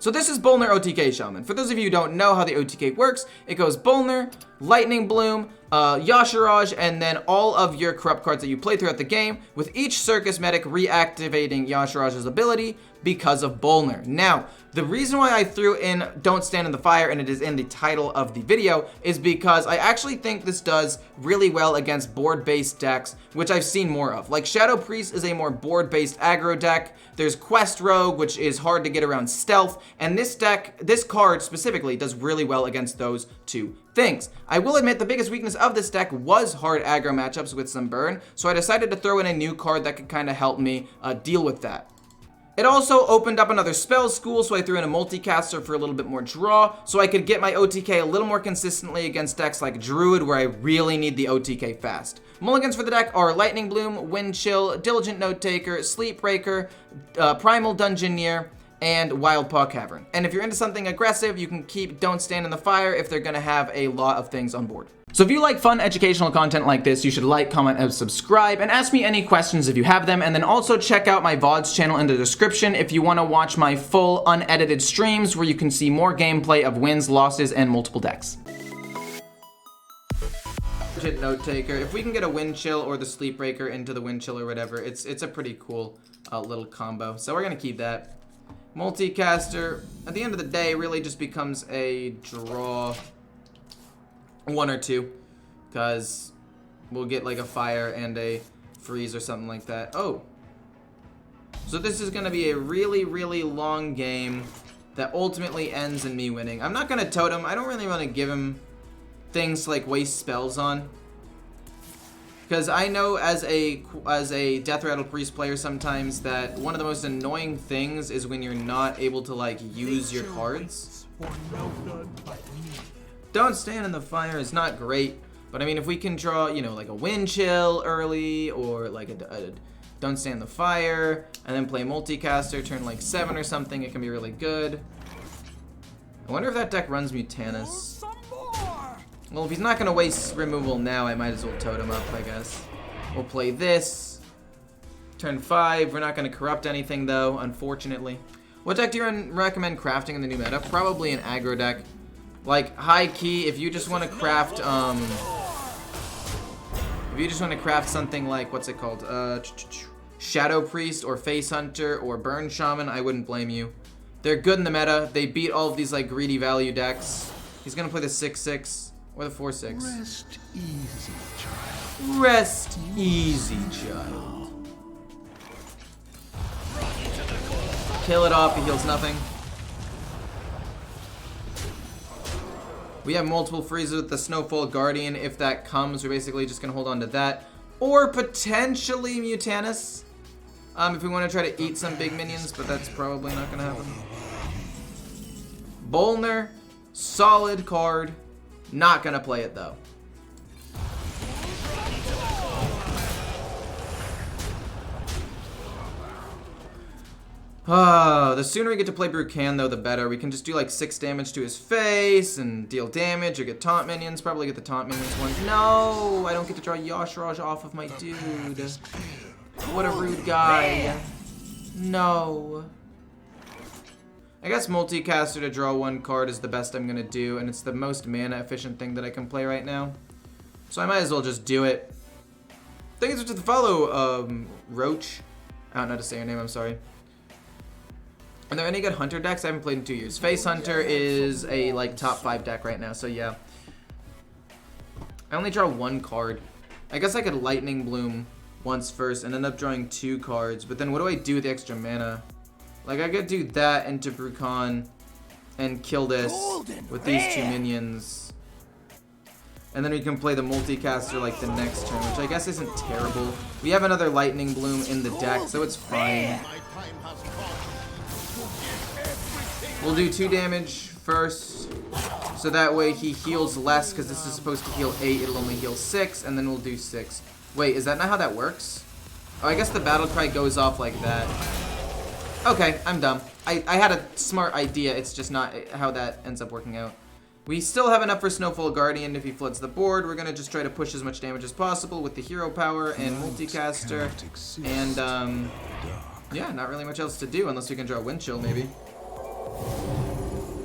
So this is Bolner OTK Shaman. For those of you who don't know how the OTK works, it goes Bolner, Lightning Bloom, Yashiraj, and then all of your corrupt cards that you play throughout the game, with each Circus Medic reactivating Yashiraj's ability because of Bolner. Now, the reason why I threw in Don't Stand in the Fire, and it is in the title of the video, is because I actually think this does really well against board-based decks, which I've seen more of. Like, Shadow Priest is a more board-based aggro deck. There's Quest Rogue, which is hard to get around stealth, and this deck, this card specifically, does really well against those two things. I will admit the biggest weakness of this deck was hard aggro matchups with some burn, so I decided to throw in a new card that could kind of help me deal with that. It also opened up another spell school, so I threw in a multicaster for a little bit more draw, so I could get my OTK a little more consistently against decks like Druid, where I really need the OTK fast. Mulligans for the deck are Lightning Bloom, Wind Chill, Diligent Note Taker, Sleep Breaker, Primal Dungeoneer, and Wild Paw Cavern. And if you're into something aggressive, you can keep Don't Stand in the Fire if they're gonna have a lot of things on board. So if you like fun educational content like this, you should like, comment, and subscribe, and ask me any questions if you have them, and then also check out my VODs channel in the description if you want to watch my full unedited streams where you can see more gameplay of wins, losses, and multiple decks. Note Taker. If we can get a Wind Chill or the Sleep Breaker into the Wind Chill or whatever, it's a pretty cool little combo. So we're gonna keep that. Multicaster, at the end of the day, really just becomes a draw. One or two, because we'll get like a fire and a freeze or something like that. Oh, so this is going to be a really, really long game that ultimately ends in me winning. I'm not going to totem. I don't really want to give him things to like waste spells on, because I know as a Death Rattle Priest player sometimes that one of the most annoying things is when you're not able to like use your cards. Don't Stand in the Fire is not great, but I mean, if we can draw, you know, like a Wind Chill early, or like a Don't Stand in the Fire, and then play Multicaster, turn like 7 or something, it can be really good. I wonder if that deck runs Mutanus. Well, if he's not going to waste removal now, I might as well totem up, I guess. We'll play this. Turn 5, we're not going to corrupt anything though, unfortunately. What deck do you recommend crafting in the new meta? Probably an aggro deck. Like, high key, if you just want to craft, something like, what's it called, Shadow Priest, or Face Hunter, or Burn Shaman, I wouldn't blame you. They're good in the meta. They beat all of these, like, greedy value decks. He's gonna play the 6/6, or the 4/6. Rest easy, child. Rest easy, child. Kill it off, he heals nothing. We have multiple freezes with the Snowfall Guardian. If that comes, we're basically just gonna hold on to that. Or potentially Mutanus. If we want to try to eat some big minions, but that's probably not gonna happen. Bolner, solid card. Not gonna play it though. The sooner we get to play Brucan, though, the better. We can just do like 6 damage to his face and deal damage, or get taunt minions. Probably get the taunt minions one. No, I don't get to draw Yashiraj off of my dude. What a rude guy. No. I guess Multicaster to draw 1 card is the best I'm gonna do, and it's the most mana efficient thing that I can play right now. So I might as well just do it. Thank you for the follow, Roach. I don't know how to say your name, I'm sorry. Are there any good Hunter decks? I haven't played in 2 years. Face Hunter is a like top 5 deck right now, so yeah. I only draw 1 card. I guess I could Lightning Bloom once first and end up drawing 2 cards, but then what do I do with the extra mana? Like, I could do that into Brucan and kill this with these 2 minions. And then we can play the Multicaster like the next turn, which I guess isn't terrible. We have another Lightning Bloom in the deck, so it's fine. We'll do 2 damage first, so that way he heals less, because this is supposed to heal 8, it'll only heal 6, and then we'll do 6. Wait, is that not how that works? Oh, I guess the battle cry goes off like that. Okay, I'm dumb. I had a smart idea, it's just not how that ends up working out. We still have enough for Snowfall Guardian if he floods the board. We're gonna just try to push as much damage as possible with the hero power and Multicaster, and yeah, not really much else to do unless we can draw Wind Chill maybe.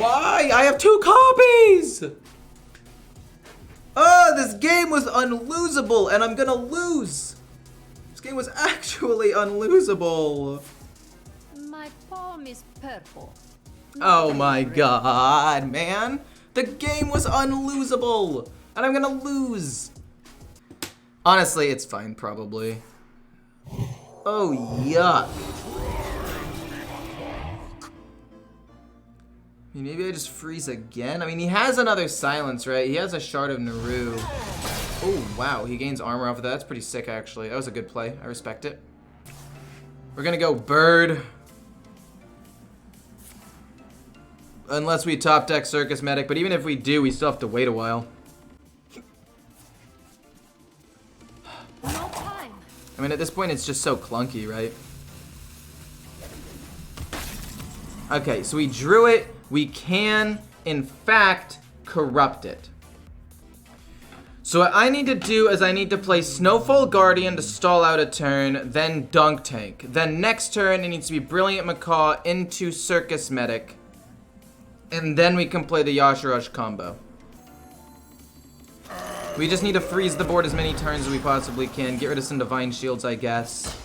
Why? I have 2 copies! Oh, this game was unlosable, and I'm gonna lose. This game was actually unlosable. My palm is purple. Oh my god, man. The game was unlosable, and I'm gonna lose. Honestly, it's fine, probably. Oh, yuck. I mean, maybe I just freeze again? I mean, he has another silence, right? He has a Shard of Naru. Oh, wow. He gains armor off of that. That's pretty sick, actually. That was a good play. I respect it. We're gonna go Bird. Unless we top deck Circus Medic. But even if we do, we still have to wait a while. No time. I mean, at this point, it's just so clunky, right? Okay, so we drew it. We can, in fact, corrupt it. So what I need to do is I need to play Snowfall Guardian to stall out a turn, then Dunk Tank. Then next turn, it needs to be Brilliant Macaw into Circus Medic. And then we can play the Yashiraj combo. We just need to freeze the board as many turns as we possibly can. Get rid of some Divine Shields, I guess.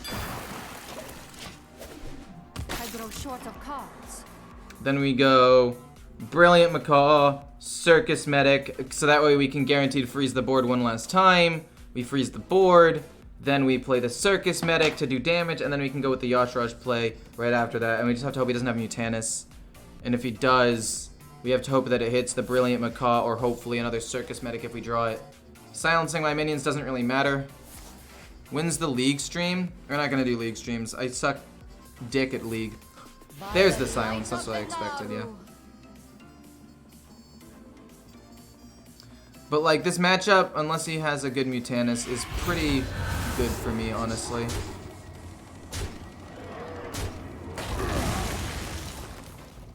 I grow short of cards. Then we go Brilliant Macaw, Circus Medic, so that way we can guarantee to freeze the board one last time. We freeze the board, then we play the Circus Medic to do damage, and then we can go with the Yashiraj play right after that. And we just have to hope he doesn't have Mutanus. And if he does, we have to hope that it hits the Brilliant Macaw or hopefully another Circus Medic if we draw it. Silencing my minions doesn't really matter. When's the League stream? We're not gonna do League streams. I suck dick at League. There's the silence, that's what I expected, yeah. But like this matchup, unless he has a good Mutanus, is pretty good for me, honestly.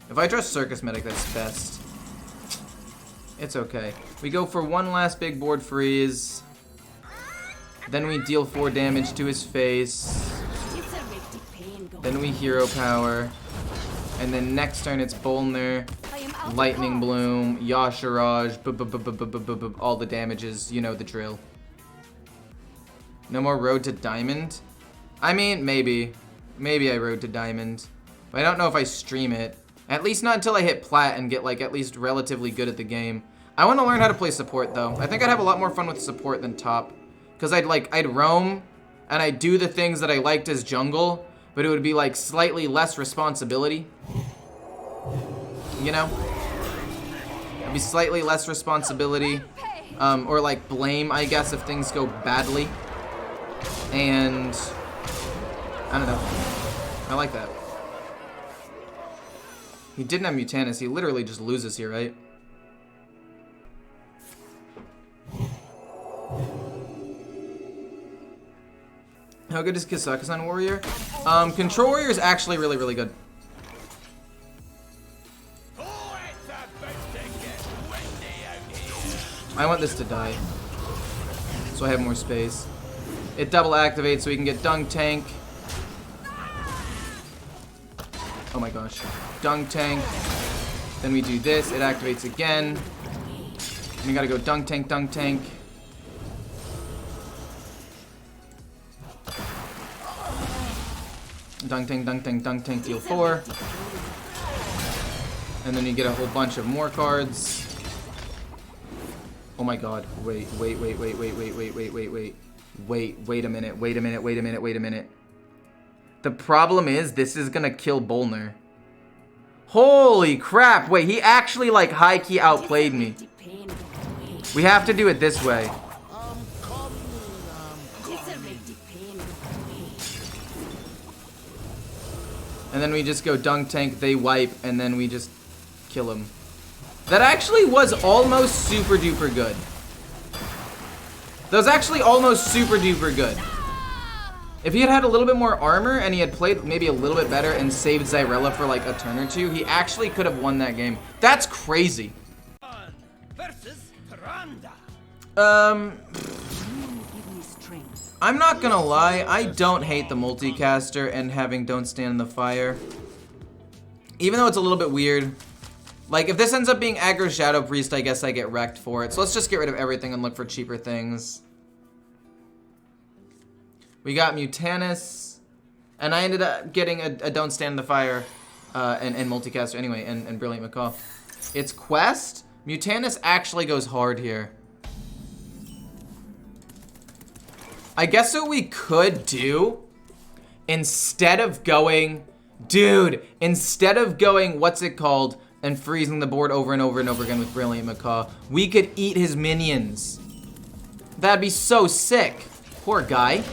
If I draw Circus Medic, that's best. It's okay. We go for one last big board freeze. Then we deal 4 damage to his face. Then we hero power. And then next turn it's Bolner, Lightning Bloom, Yashiraj, all the damages, you know the drill. No more Road to Diamond? I mean, maybe. Maybe I Road to Diamond. But I don't know if I stream it. At least not until I hit Plat and get like at least relatively good at the game. I want to learn how to play support though. I think I'd have a lot more fun with support than top. Cause I'd roam and I'd do the things that I liked as jungle, but it would be like slightly less responsibility. You know? It'd be slightly less responsibility. Or like blame, I guess, if things go badly. And I don't know. I like that. He didn't have Mutanus. He literally just loses here, right? How good is KAZAKUSAN Warrior? Control Warrior is actually really, really good. I want this to die, so I have more space. It double activates so we can get Dunk Tank. Oh my gosh. Dunk Tank. Then we do this. It activates again. And we gotta go Dunk Tank, Dunk Tank. Dunk Tank, Dunk Tank, Dunk Tank, deal 4. And then you get a whole bunch of more cards. Oh my god. Wait a minute. The problem is, this is gonna kill Bolner. Holy crap, wait, he actually like high-key outplayed me. We have to do it this way. And then we just go Dunk Tank, they wipe, and then we just kill him. That actually was almost super duper good. That was actually almost super duper good. If he had had a little bit more armor and he had played maybe a little bit better and saved Zyrella for like a turn or two, he actually could have won that game. That's crazy. I'm not gonna lie, I don't hate the multicaster and having Don't Stand in the Fire. Even though it's a little bit weird. Like, if this ends up being aggro Shadow Priest, I guess I get wrecked for it. So let's just get rid of everything and look for cheaper things. We got Mutanus. And I ended up getting a Don't Stand in the Fire and Multicaster anyway, and Brilliant Macaw. It's Quest. Mutanus actually goes hard here. I guess what we could do, instead of going, dude, instead of going, what's it called, and freezing the board over and over and over again with Brilliant Macaw, we could eat his minions. That'd be so sick. Poor guy.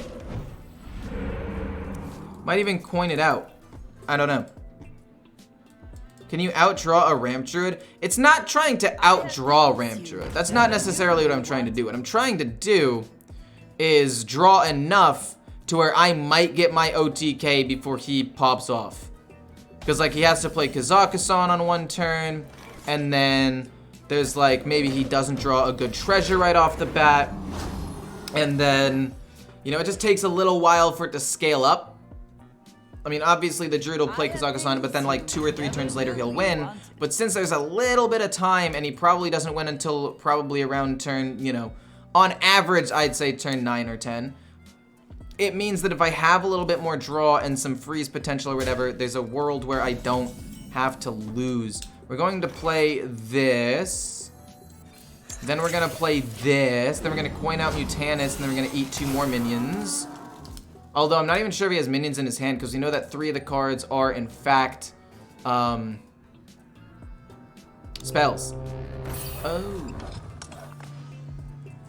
Might even coin it out. I don't know. Can you outdraw a Ramp Druid? It's not trying to outdraw Ramp Druid. That's not necessarily what I'm trying to do. What I'm trying to do is draw enough to where I might get my OTK before he pops off. Because, like, he has to play KAZAKUSAN on one turn, and then there's, like, maybe he doesn't draw a good treasure right off the bat, and then, you know, it just takes a little while for it to scale up. I mean, obviously, the Druid will play KAZAKUSAN, but then, like, 2 or 3 turns later, he'll win. But since there's a little bit of time, and he probably doesn't win until probably around turn, you know, on average, I'd say turn 9 or 10. It means that if I have a little bit more draw and some freeze potential or whatever, there's a world where I don't have to lose. We're going to play this. Then we're going to play this. Then we're going to coin out Mutanus, and then we're going to eat 2 more minions. Although I'm not even sure if he has minions in his hand, because we know that 3 of the cards are, in fact, spells. Oh.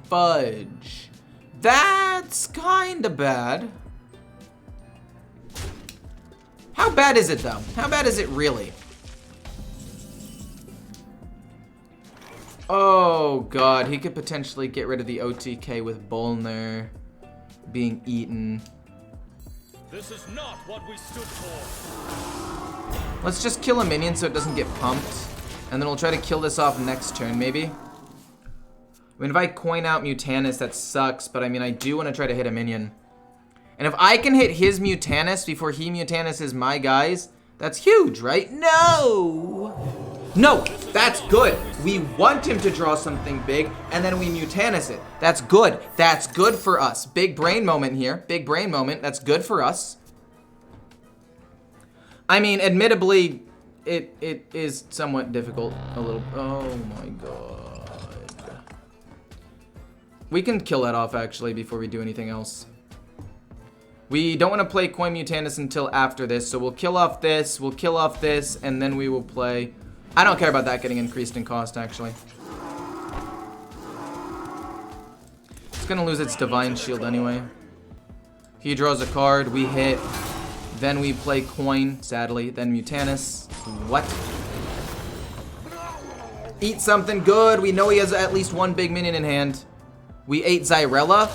Fudge. That's kinda bad. How bad is it, though? How bad is it really? Oh, God. He could potentially get rid of the OTK with Bolner being eaten. This is not what we stood for. Let's just kill a minion so it doesn't get pumped. And then we'll try to kill this off next turn, maybe. I mean, if I coin out Mutanus, that sucks, but I mean, I do want to try to hit a minion. And if I can hit his Mutanus before he Mutanuses my guys, that's huge, right? No! No, that's good. We want him to draw something big, and then we Mutanus it. That's good. That's good for us. Big brain moment here. Big brain moment. That's good for us. I mean, admittedly, it is somewhat difficult. A little. Oh my god. We can kill that off, actually, before we do anything else. We don't want to play Coin Mutanus until after this, so we'll kill off this, and then we will play... I don't care about that getting increased in cost, actually. It's going to lose its Divine Shield anyway. He draws a card, we hit, then we play Coin, sadly, then Mutanus. What? Eat something good. We know he has at least 1 big minion in hand. We ate Zyrella.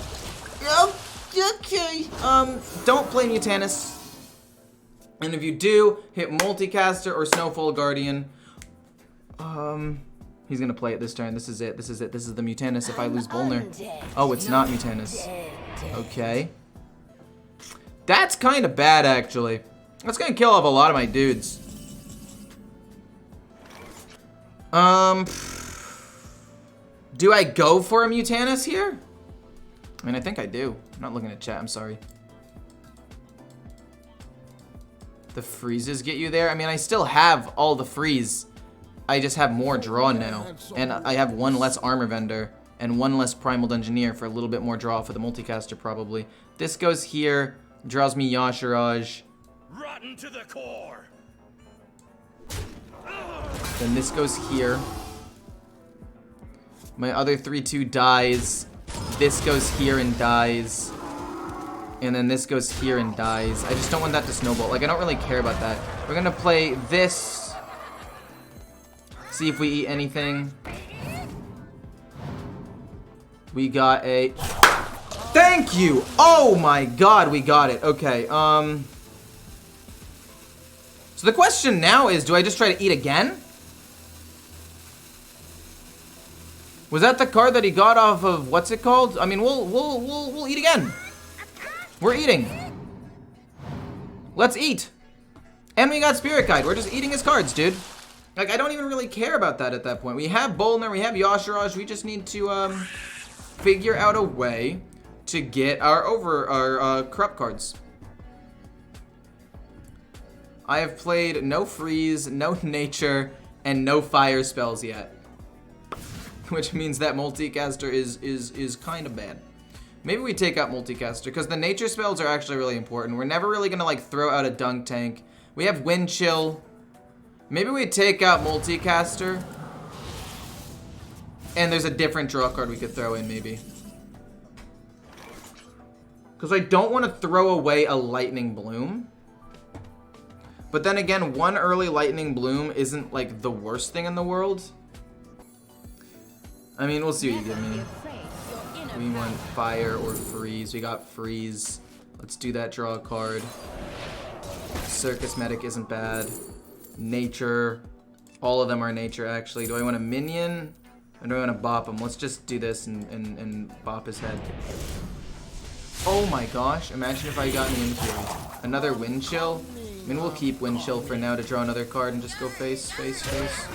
Okay. Don't play Mutanus. And if you do, hit Multicaster or Snowfall Guardian. He's gonna play it this turn. This is it. This is it. This is the Mutanus if I lose Bolner. Oh, it's not Mutanus. Okay. That's kind of bad, actually. That's gonna kill off a lot of my dudes. Do I go for a Mutanus here? I mean, I think I do. I'm not looking at chat, I'm sorry. The freezes get you there? I mean, I still have all the freeze. I just have more draw now. And I have 1 less armor vendor and 1 less primal dungeoneer for a little bit more draw for the multicaster, probably. This goes here, draws me Yashiraj. Rotten to the core. Then this goes here. My other 3/2 dies. This goes here and dies. And then this goes here and dies. I just don't want that to snowball. Like, I don't really care about that. We're gonna play this. See if we eat anything. We got a... Thank you! Oh my god, we got it. Okay, so the question now is, do I just try to eat again? Was that the card that he got off of, what's it called? I mean, we'll eat again. We're eating. Let's eat. And we got Spirit Guide. We're just eating his cards, dude. Like, I don't even really care about that at that point. We have Bolner, we have Yashiraj. We just need to figure out a way to get our corrupt cards. I have played no freeze, no nature, and no fire spells yet. Which means that multicaster is kind of bad. Maybe we take out multicaster, because the nature spells are actually really important. We're never really going to, like, throw out a dunk tank. We have wind chill. Maybe we take out multicaster. And there's a different draw card we could throw in, maybe. Because I don't want to throw away a lightning bloom. But then again, one early lightning bloom isn't like the worst thing in the world. I mean, we'll see what you give me. We want fire or freeze. We got freeze. Let's do that, draw a card. Circus medic isn't bad. Nature. All of them are nature, actually. Do I want a minion? Or do I want to bop him? Let's just do this and bop his head. Oh my gosh. Imagine if I got an Infury. Another wind chill. I mean, we'll keep wind chill for now to draw another card and just go face, face, face.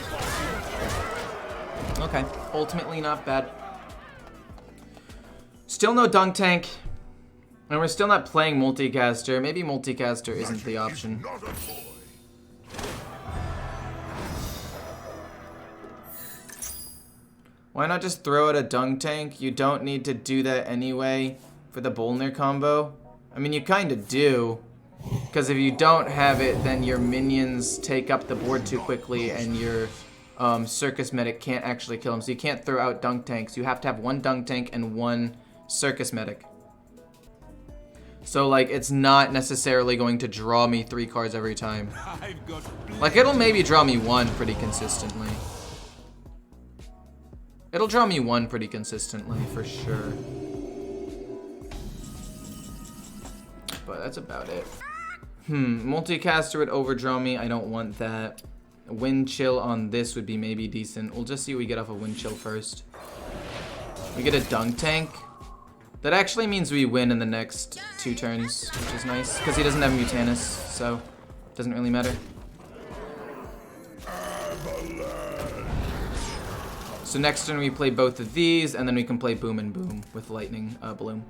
Okay. Ultimately not bad. Still no dunk tank. And we're still not playing multicaster. Maybe multicaster isn't the option. Why not just throw out a dunk tank? You don't need to do that anyway for the Bolner combo. I mean, you kind of do. Because if you don't have it, then your minions take up the board too quickly and your circus medic can't actually kill him. So you can't throw out dunk tanks. You have to have one dunk tank and one circus medic. So, like, it's not necessarily going to draw me 3 cards every time. Like, it'll maybe draw me 1 pretty consistently. It'll draw me 1 pretty consistently, for sure. But that's about it. Multicaster would overdraw me. I don't want that. Wind chill on this would be maybe decent. We'll just see what we get off of wind chill first. We get a dunk tank. That actually means we win in the next 2 turns, which is nice. Because he doesn't have Mutanus, so it doesn't really matter. So next turn we play both of these, and then we can play Boom and Boom with Lightning Bloom.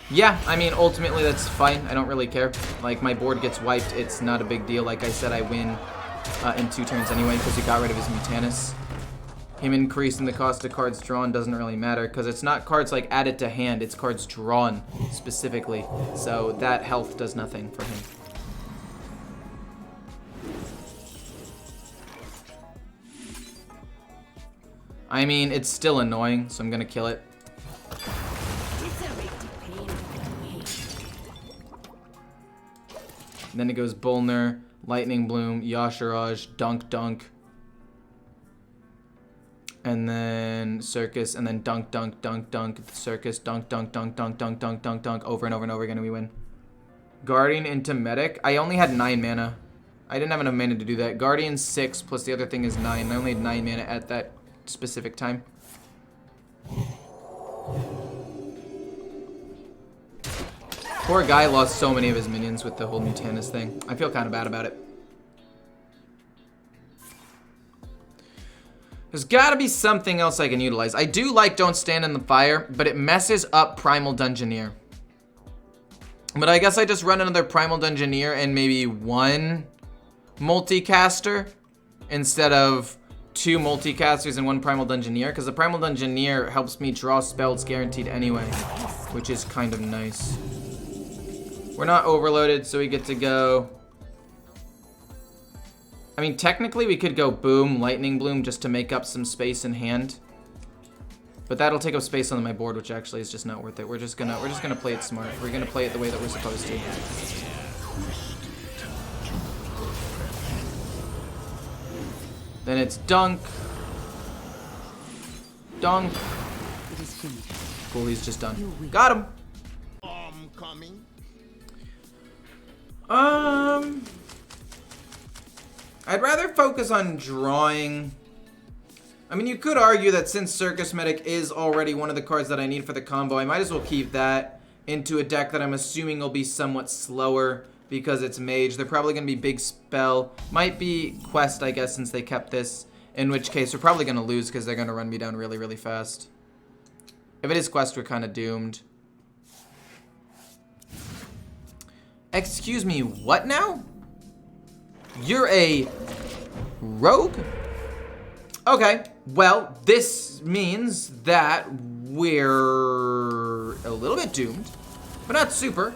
Yeah, I mean, ultimately that's fine. I don't really care. Like, my board gets wiped. It's not a big deal. Like I said, I win in 2 turns anyway because he got rid of his Mutanus. Him increasing the cost of cards drawn doesn't really matter because it's not cards like added to hand. It's cards drawn specifically. So that health does nothing for him. I mean, it's still annoying, so I'm gonna kill it. And then it goes Bolner, Lightning Bloom, Yashiraj, Dunk Dunk. And then Circus, and then Dunk Dunk, Dunk Dunk, Circus, Dunk Dunk, Dunk Dunk, Dunk Dunk, Dunk Dunk, over and over and over again, and we win. Guardian into Medic. I only had 9 mana. I didn't have enough mana to do that. Guardian 6, plus the other thing is 9. I only had 9 mana at that specific time. Poor guy lost so many of his minions with the whole Mutanus thing. I feel kind of bad about it. There's gotta be something else I can utilize. I do like Don't Stand in the Fire, but it messes up Primal Dungeoneer. But I guess I just run another Primal Dungeoneer and maybe 1 multicaster instead of 2 multicasters and 1 Primal Dungeoneer, because the Primal Dungeoneer helps me draw spells guaranteed anyway, which is kind of nice. We're not overloaded, so we get to go... I mean, technically we could go Boom, Lightning Bloom just to make up some space in hand. But that'll take up space on my board, which actually is just not worth it. We're just gonna play it smart. We're gonna play it the way that we're supposed to. Then it's Dunk. Dunk. Cool, he's just done. Got him. I'd rather focus on drawing. I mean, you could argue that since Circus Medic is already one of the cards that I need for the combo, I might as well keep that into a deck that I'm assuming will be somewhat slower because it's mage. They're probably going to be big spell. Might be quest, I guess, since they kept this. In which case, we're probably going to lose because they're going to run me down really, really fast. If it is quest, we're kind of doomed. Excuse me, what now? You're a rogue? Okay, well, this means that we're a little bit doomed, but not super.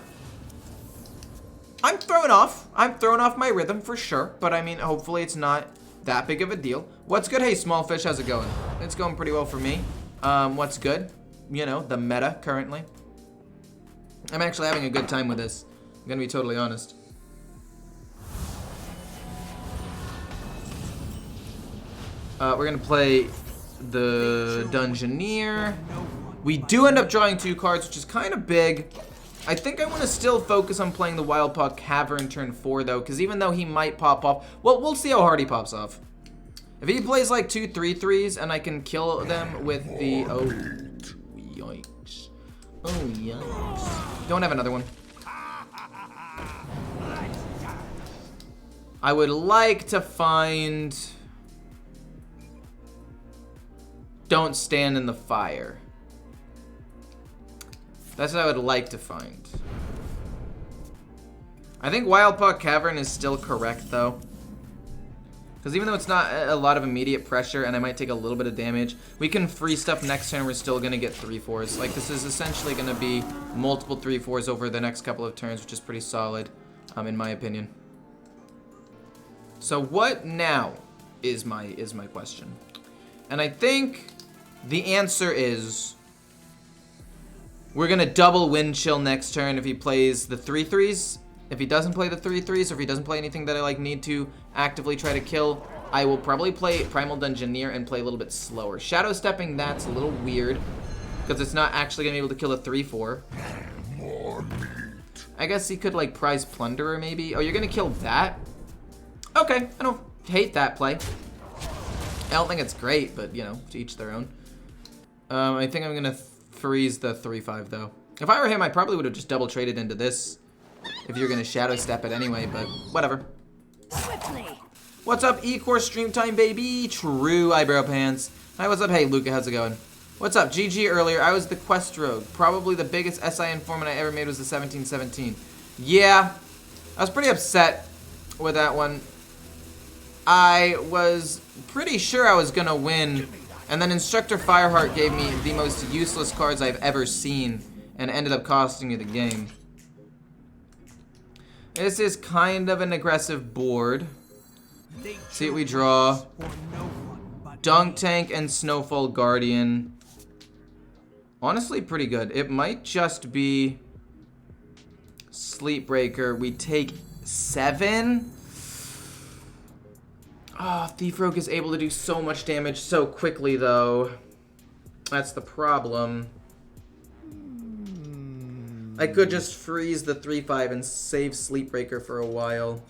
I'm thrown off my rhythm for sure, but I mean, hopefully it's not that big of a deal. What's good? Hey, small fish, how's it going? It's going pretty well for me. What's good? You know, the meta currently. I'm actually having a good time with this. I'm gonna be totally honest. We're gonna play the Dungeoneer. We do end up drawing 2 cards, which is kind of big. I think I want to still focus on playing the Wildpaw Cavern turn 4, though, because even though he might pop off, well, we'll see how hard he pops off. If he plays like 2 3/3s and I can kill them with the... Oh, yikes. Oh, yikes. Don't have another one. I would like to find... Don't stand in the fire. That's what I would like to find. I think Wildpaw Cavern is still correct, though. Because even though it's not a lot of immediate pressure and I might take a little bit of damage, we can free stuff next turn. We're still going to get 3/4s. Like, this is essentially going to be multiple 3/4s over the next couple of turns, which is pretty solid, in my opinion. So what now is my question. And I think the answer is we're going to double Wind Chill next turn if he plays the 3/3s. If he doesn't play the 3/3s, or if he doesn't play anything that I like need to actively try to kill, I will probably play Primal Dungeoneer and play a little bit slower. Shadow Stepping, that's a little weird because it's not actually going to be able to kill a 3/4. I guess he could like Prize Plunderer maybe. Oh, you're going to kill that? Okay, I don't hate that play. I don't think it's great, but you know, to each their own. I think I'm going to freeze the 3/5 though. If I were him, I probably would have just double traded into this if you're going to Shadow Step it anyway, but whatever. Swiftly. What's up, E-Core Stream Time, baby? True Eyebrow Pants. Hi, what's up? Hey, Luca, how's it going? What's up? GG earlier, I was the Quest Rogue. Probably the biggest SI informant I ever made was the 1717. Yeah, I was pretty upset with that one. I was pretty sure I was going to win, and then Instructor Fireheart gave me the most useless cards I've ever seen, and ended up costing me the game. This is kind of an aggressive board. See what we draw. Dunk Tank and Snowfall Guardian. Honestly, pretty good. It might just be Sleepbreaker. We take 7. Oh, Thief Rogue is able to do so much damage so quickly, though. That's the problem. I could just freeze the 3/5 and save Sleepbreaker for a while.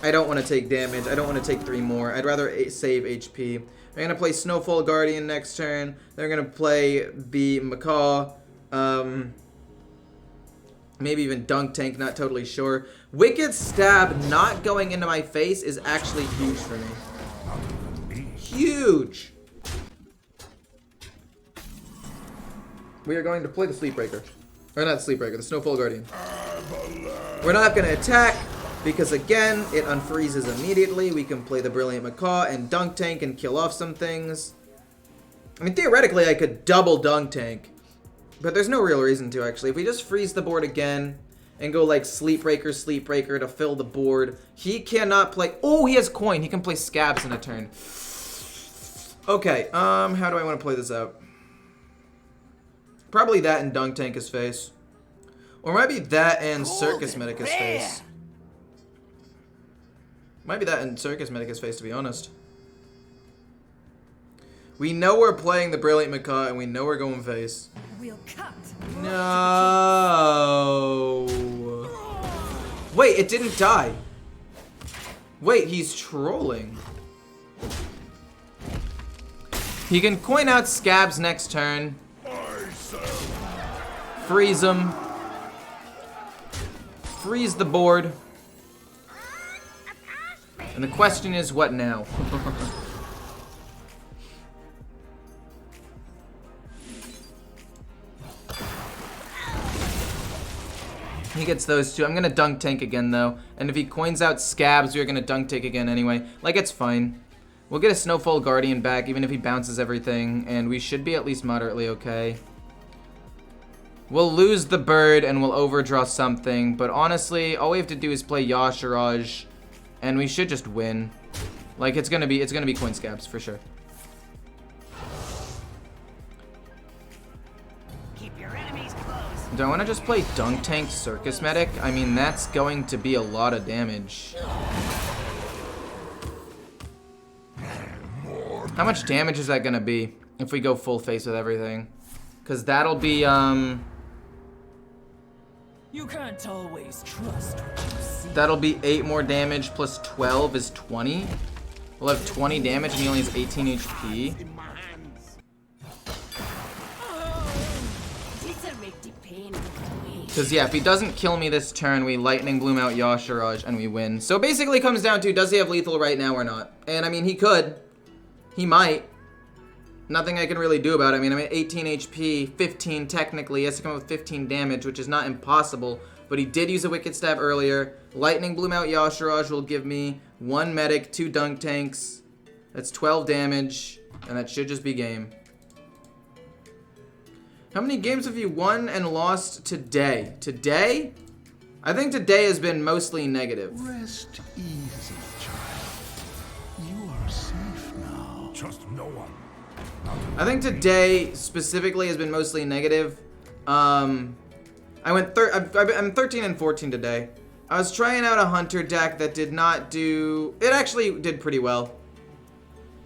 I don't want to take damage. I don't want to take 3 more. I'd rather save HP. They're going to play Snowfall Guardian next turn. They're going to play the Macaw. Maybe even Dunk Tank, not totally sure. Wicked Stab not going into my face is actually huge for me. Huge! We are going to play the Sleepbreaker. Or not Sleepbreaker, the Snowfall Guardian. We're not going to attack because, again, it unfreezes immediately. We can play the Brilliant Macaw and Dunk Tank and kill off some things. I mean, theoretically, I could double Dunk Tank. But there's no real reason to, actually. If we just freeze the board again and go like Sleepbreaker, Sleepbreaker to fill the board, he cannot play... Oh, he has coin. He can play Scabs in a turn. Okay, how do I want to play this out? Probably that and Dunk Tank his face. Or might be that and Circus Medic his face. Might be that and Circus Medic his face, to be honest. We know we're playing the Brilliant Macaw and we know we're going face. We'll cut. No. Wait, it didn't die. Wait, he's trolling. He can coin out Scabs next turn. Freeze him. freeze the board. And the question is, what now? He gets those two. I'm gonna dunk tank again though. And if he coins out scabs, we're gonna dunk tank again anyway. Like, it's fine. We'll get a Snowfall Guardian back even if he bounces everything. And we should be at least moderately okay. We'll lose the bird and we'll overdraw something. But honestly, all we have to do is play Yashiraj. And we should just win. Like, it's gonna be coin scabs for sure. Keep your enemies close. Do I want to just play Dunk Tank Circus Medic? I mean, that's going to be a lot of damage. How much damage is that gonna be if we go full face with everything? Because that'll be, You can't always trust what you see. that'll be 8 more damage plus 12 is 20. We'll have 20 damage and he only has 18 HP. It's already pain away. Because, yeah, if he doesn't kill me this turn, we Lightning Bloom out Yashiraj and we win. So basically it comes down to, does he have lethal right now or not? And, I mean, he could. He might. Nothing I can really do about it. I mean, I'm at 18 HP, 15 technically. He has to come up with 15 damage, which is not impossible. But he did use a Wicked Stab earlier. Lightning Bloom out Yashiraj will give me 1 medic, 2 dunk tanks. That's 12 damage, and that should just be game. How many games have you won and lost today? Today? I think today has been mostly negative. Rest easy, child. You are safe now. Trust no one. I think today specifically has been mostly negative. I'm 13 and 14 today. I was trying out a hunter deck that did not do... It actually did pretty well.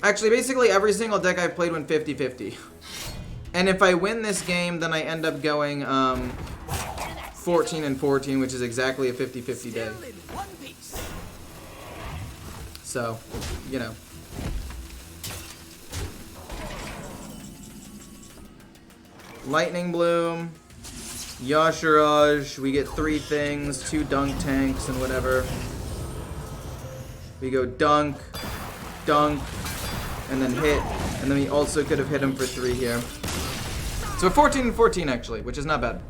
Actually, basically every single deck I've played went 50-50. And if I win this game, then I end up going 14 and 14, which is exactly a 50-50 day. Still in one piece. So, you know. Lightning Bloom, Yashiraj, we get 3 things, 2 dunk tanks and whatever. We go dunk, dunk, and then hit, and then we also could have hit him for 3 here. So 14 and 14 actually, which is not bad.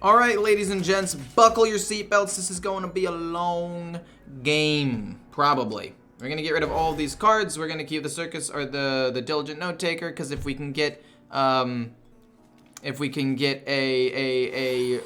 Alright, ladies and gents, buckle your seatbelts. This is going to be a long game, probably. We're going to get rid of all of these cards. We're going to keep the Circus or the Diligent Note Taker, because if we can get a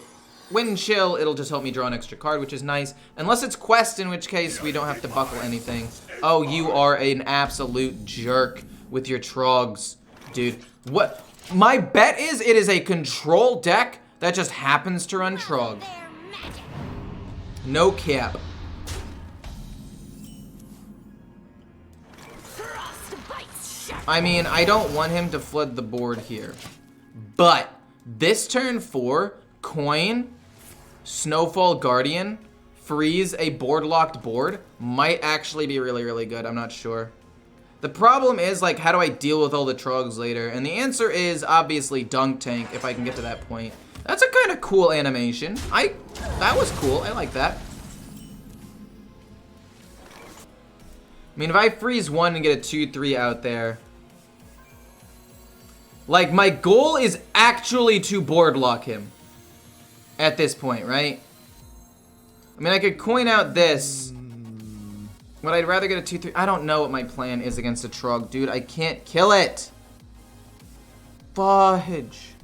Wind Chill, it'll just help me draw an extra card, which is nice. Unless it's Quest, in which case we don't have to buckle anything. Oh, you are an absolute jerk with your Trogs, dude. What? My bet is it is a control deck that just happens to run Trog. No cap. I mean, I don't want him to flood the board here. But this turn 4, coin, Snowfall Guardian, freeze a board locked board might actually be really, really good. I'm not sure. The problem is, like, how do I deal with all the Trogs later? And the answer is obviously Dunk Tank if I can get to that point. That's a kind of cool animation. That was cool. I like that. I mean, if I freeze 1 and get a 2-3 out there, like, my goal is actually to board lock him at this point, right? I mean, I could coin out this, but I'd rather get a 2-3. I don't know what my plan is against a Trog, dude. I can't kill it. Fudge.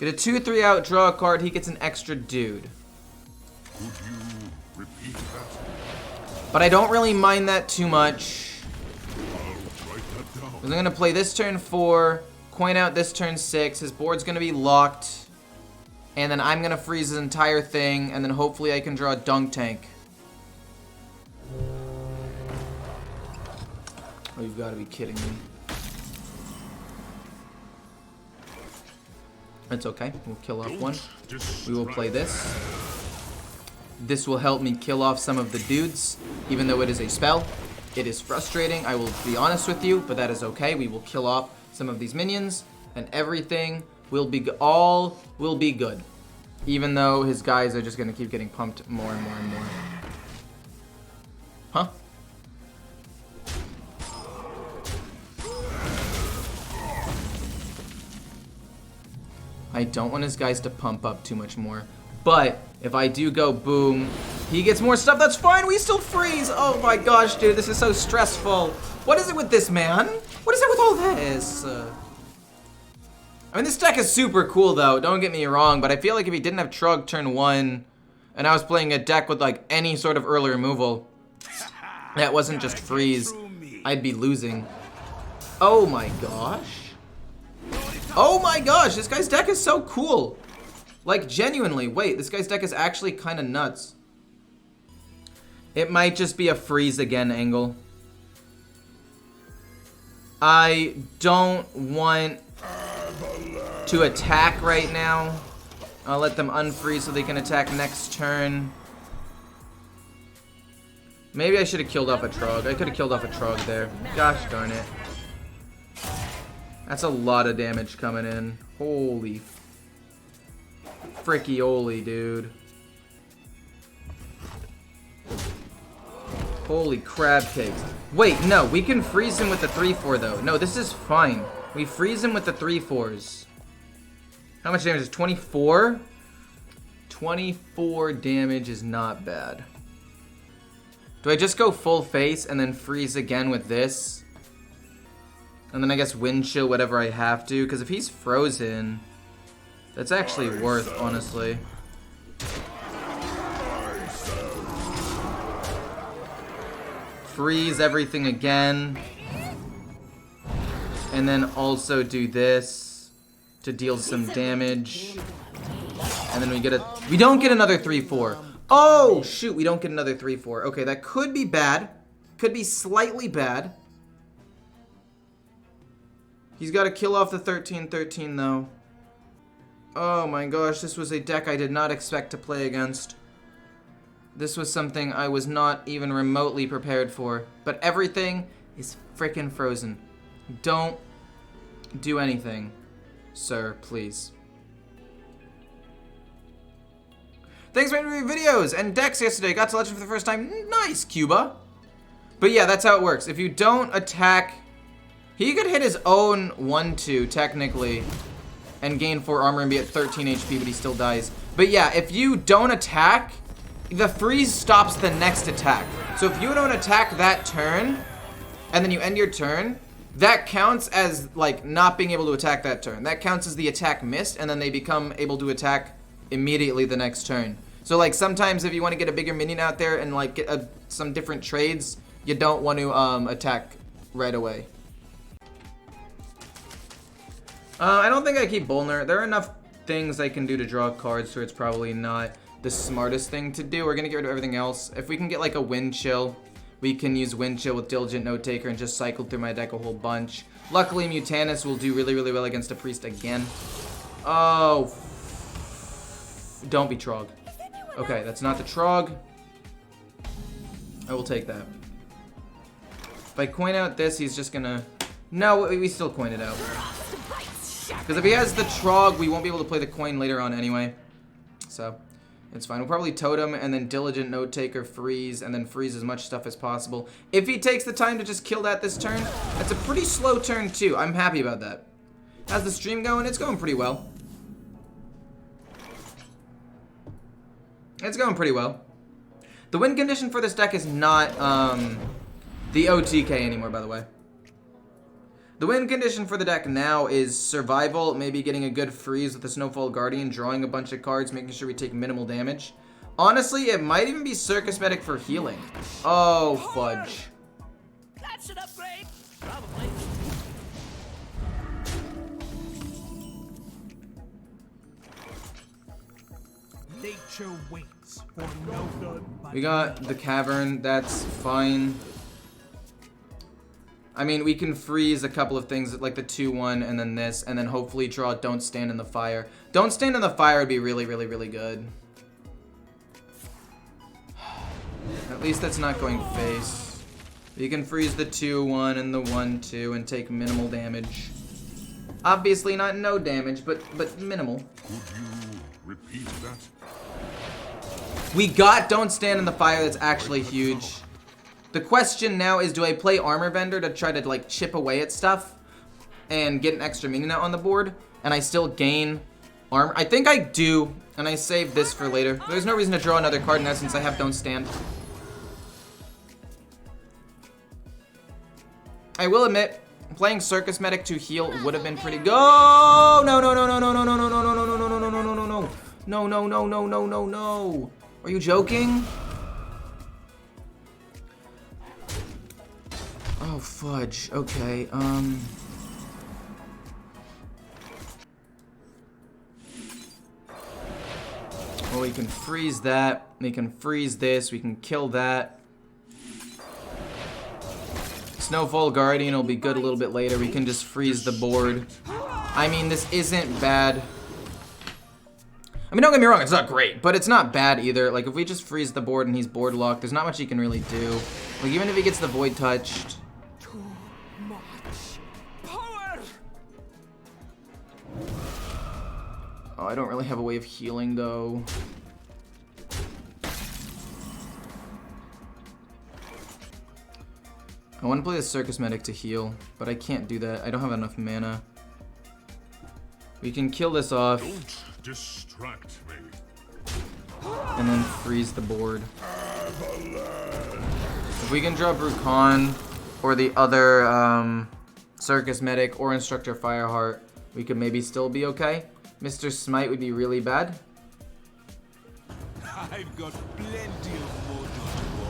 Get a 2-3 out, draw a card. He gets an extra dude. Could you repeat that? But I don't really mind that too much. I'll write that down. I'm gonna play this turn 4, coin out this turn 6. His board's gonna be locked. And then I'm gonna freeze his entire thing, and then hopefully I can draw a Dunk Tank. Oh, you've gotta be kidding me. It's okay, we'll kill off one. We will play this. This will help me kill off some of the dudes, even though it is a spell. It is frustrating, I will be honest with you, but that is okay. We will kill off some of these minions, and everything will be all will be good. Even though his guys are just gonna keep getting pumped more and more and more. Huh? I don't want his guys to pump up too much more. But if I do go boom, he gets more stuff. That's fine. We still freeze. Oh my gosh, dude. This is so stressful. What is it with this, man? What is it with all this? I mean, this deck is super cool, though. Don't get me wrong. But I feel like if he didn't have Trug turn 1, and I was playing a deck with, like, any sort of early removal that wasn't just freeze, I'd be losing. Oh my gosh. Oh my gosh. This guy's deck is so cool. Like, genuinely, wait, this guy's deck is actually kind of nuts. It might just be a freeze again angle. I don't want to attack right now. I'll let them unfreeze so they can attack next turn. Maybe I should have killed off a Trog. I could have killed off a Trog there. Gosh darn it. That's a lot of damage coming in. Holy fricky-oly, dude. Holy crab cakes. Wait, no, we can freeze him with the 3-4 though. No, this is fine. We freeze him with the 3-4s. How much damage is 24? 24 damage is not bad. Do I just go full face and then freeze again with this? And then I guess wind chill whatever I have to, because if he's frozen, that's actually worth, honestly. Freeze everything again. And then also do this to deal some damage. And then we don't get another 3-4. Oh, shoot, we don't get another 3-4. Okay, that could be bad. Could be slightly bad. He's got to kill off the 13-13, though. Oh my gosh, this was a deck I did not expect to play against. This was something I was not even remotely prepared for. But everything is frickin' frozen. Don't do anything, sir, please. Thanks for making videos and decks yesterday. Got to Legend for the first time. Nice, Cuba. But yeah, that's how it works. If you don't attack, he could hit his own 1-2 technically and gain 4 armor and be at 13 HP, but he still dies. But yeah, if you don't attack, the freeze stops the next attack. So if you don't attack that turn and then you end your turn, that counts as like not being able to attack that turn. That counts as the attack missed, and then they become able to attack immediately the next turn. So like sometimes if you want to get a bigger minion out there and like get some different trades, you don't want to attack right away. I don't think I keep Bolner. There are enough things I can do to draw cards, so it's probably not the smartest thing to do. We're gonna get rid of everything else. If we can get like a wind chill, we can use wind chill with Diligent Note Taker and just cycle through my deck a whole bunch. Luckily, Mutanus will do really, really well against a priest again. Oh, don't be Trog. Okay, that's not the Trog. I will take that. If I coin out this, he's just gonna... No, we still coin it out. Because if he has the Trog, we won't be able to play the coin later on anyway. So, it's fine. We'll probably Totem and then Diligent Note Taker, freeze, and then freeze as much stuff as possible. If he takes the time to just kill that this turn, that's a pretty slow turn too. I'm happy about that. How's the stream going? It's going pretty well. It's going pretty well. The win condition for this deck is not the OTK anymore, by the way. The win condition for the deck now is survival, maybe getting a good freeze with the Snowfall Guardian, drawing a bunch of cards, making sure we take minimal damage. Honestly, it might even be Circus Medic for healing. Oh, fudge. That should upgrade. Probably. Nature waits for no good. We got the Cavern, that's fine. I mean, we can freeze a couple of things, like the 2-1 and then this, and then hopefully draw Don't Stand in the Fire. Don't Stand in the Fire would be really, really, really good. At least that's not going face. You can freeze the 2-1 and the 1-2 and take minimal damage. Obviously not no damage, but minimal. Could you Repeat that. We got Don't Stand in the Fire. That's actually huge. The question now is, do I play Armor Vendor to try to like chip away at stuff and get an extra minion out on the board, and I still gain armor? I think I do, and I save this for later. There's no reason to draw another card now since I have Don't Stand. I will admit, playing Circus Medic to heal would have been pretty good. No, no, no, no, no, no, no, no, no, no, no, no, no, no, no, no, no, no, no. No, no, no, no, no, no, no. Are you joking? Oh, fudge. Okay, well, we can freeze that. We can freeze this. We can kill that. Snowfall Guardian will be good a little bit later. We can just freeze the board. I mean, this isn't bad. I mean, don't get me wrong, it's not great, but it's not bad either. Like, if we just freeze the board and he's board locked, there's not much he can really do. Like, even if he gets the Void touched. Too much power. Oh, I don't really have a way of healing, though. I want to play the Circus Medic to heal, but I can't do that. I don't have enough mana. We can kill this off. Don't distract me. And then freeze the board. If we can draw Brucon or the other Circus Medic or Instructor Fireheart, we could maybe still be okay. Mr. Smite would be really bad. I've got plenty of mojo to go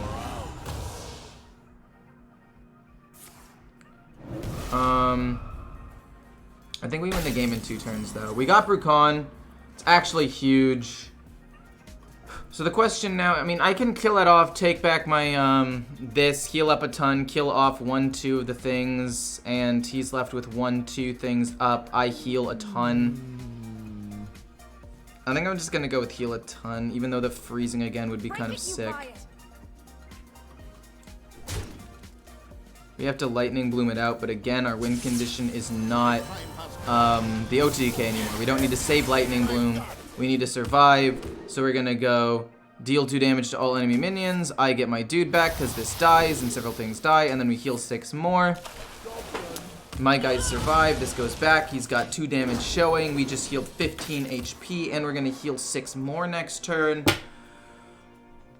around. I think we win the game in 2 turns, though. We got Brucon. It's actually huge. So the question now, I mean, I can kill it off, take back my, this, heal up a ton, kill off 1, 2 of the things, and he's left with 1, 2 things up. I heal a ton. I think I'm just gonna go with heal a ton, even though the freezing again would be kind of sick. We have to Lightning Bloom it out, but again, our win condition is not the OTK anymore. We don't need to save Lightning Bloom. We need to survive, so we're gonna go deal 2 damage to all enemy minions. I get my dude back because this dies and several things die, and then we heal 6 more. My guys survive. This goes back. He's got 2 damage showing. We just healed 15 HP, and we're gonna heal 6 more next turn.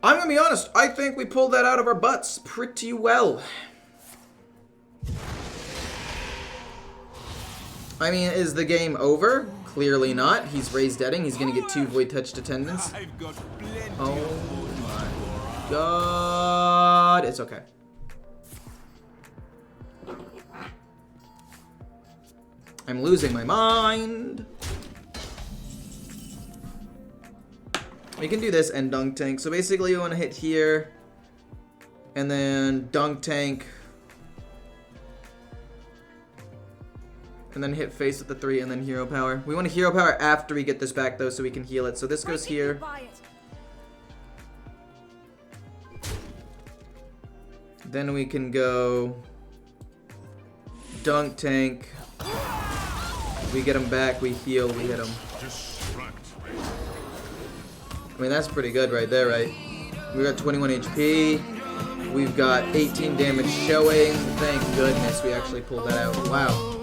I'm gonna be honest. I think we pulled that out of our butts pretty well. I mean, is the game over? Clearly not. He's raised deading. He's gonna get 2 Void Touched attendants. Oh my god. It's okay. I'm losing my mind. We can do this and Dunk Tank. So basically you want to hit here and then Dunk Tank and then hit face with the 3 and then Hero Power. We want to Hero Power after we get this back though so we can heal it. So this goes here. Then we can go Dunk Tank. We get him back, we heal, we hit him. I mean, that's pretty good right there, right? We got 21 HP. We've got 18 damage showing. Thank goodness we actually pulled that out. Wow.